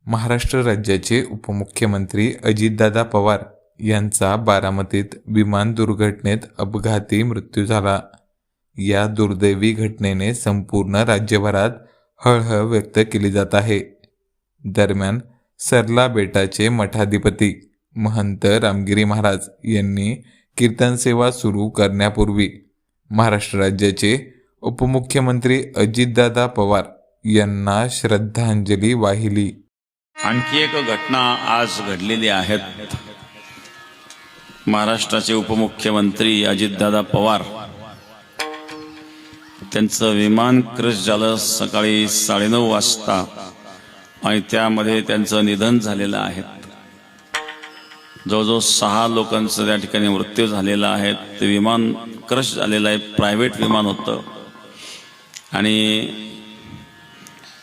महाराष्ट्र राज्याचे उपमुख्यमंत्री अजितदादा पवार यांचा बारामतीत विमान दुर्घटनेत अपघाती मृत्यू झाला। या दुर्दैवी घटनेने संपूर्ण राज्यभरात हळहळ व्यक्त केली जात आहे। दरम्यान सरला बेटाचे मठाधिपती महंत रामगिरी महाराज यांनी कीर्तन सेवा सुरू करण्यापूर्वी महाराष्ट्र राज्याचे उपमुख्यमंत्री अजितदादा पवार यांना श्रद्धांजली वाहिली। आणखी एक घटना आज घडलेली आहे। महाराष्ट्राचे उपमुख्यमंत्री अजितदादा पवार त्यांचं विमान क्रॅश झालं सकाळी 9:30 वाजता आणि त्यामध्ये त्यांचं निधन झालेलं आहे। जवळजवळ 6 लोकांचा त्या ठिकाणी मृत्यू झालेला आहे। ते विमान क्रॅश झालेलं आहे, प्रायव्हेट विमान होतं आणि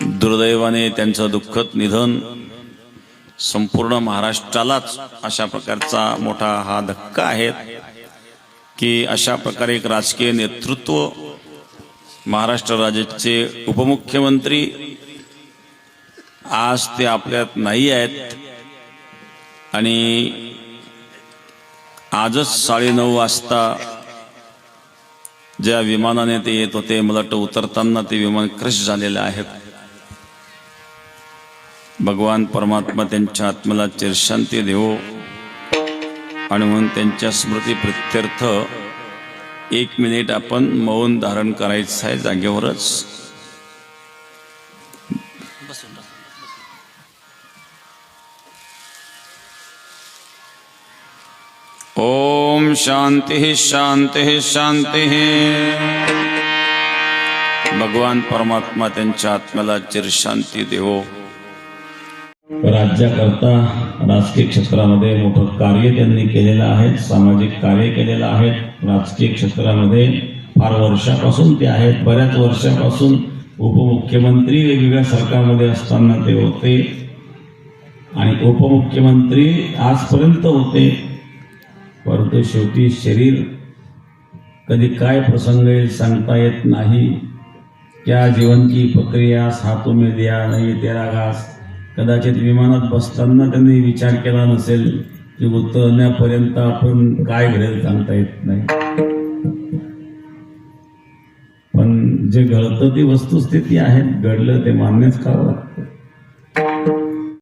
दुर्दैवाने त्यांचं दुःखद निधन संपूर्ण महाराष्ट्रालाच अशा प्रकारचा मोठा हा धक्का आहे की अशा प्रकारे एक राजकीय नेतृत्व महाराष्ट्र राज्याचे उपमुख्यमंत्री आज ते आपल्यात नाही आहेत आणि आजच 9:30 वाजता ज्या विमानाने ते येत होते, मला वाटतं उतरताना ते विमान क्रॅश झालेलं आहे। भगवान परमात्मा त्यांच्या आत्म्याला चिरशांती देवो आणि म्हणून त्यांच्या स्मृती प्रित्यर्थ 1 मिनिट आपण मौन धारण करायचं आहे जागेवरच। ओम शांति शांति शांति। भगवान परमात्मा त्यांच्या आत्म्याला चिरशांती देवो। राज्याकरता राजकीय क्षेत्रामध्ये मोठं कार्य त्यांनी केलेलं आहे, सामाजिक कार्य केलेलं आहे। राजकीय क्षेत्रामध्ये फार वर्षापासून ते आहेत, बऱ्याच वर्षापासून उपमुख्यमंत्री वेगवेगळ्या सरकारमध्ये असताना ते होते आणि उपमुख्यमंत्री आजपर्यंत होते। परंतु शेवटी शरीर कधी काय प्रसंग येईल सांगता येत नाही। क्या जीवन की प्रक्रियास हाथों में दिया नहीं तेरा घास। कदाचित विमानात बसताना त्यांनी विचार केला नसेल की उतरण्यापर्यंत आपण काय घडेल सांगता येत नाही, पण जे घडतं ती वस्तुस्थिती आहे, घडलं ते मान्यच करावं लागतं।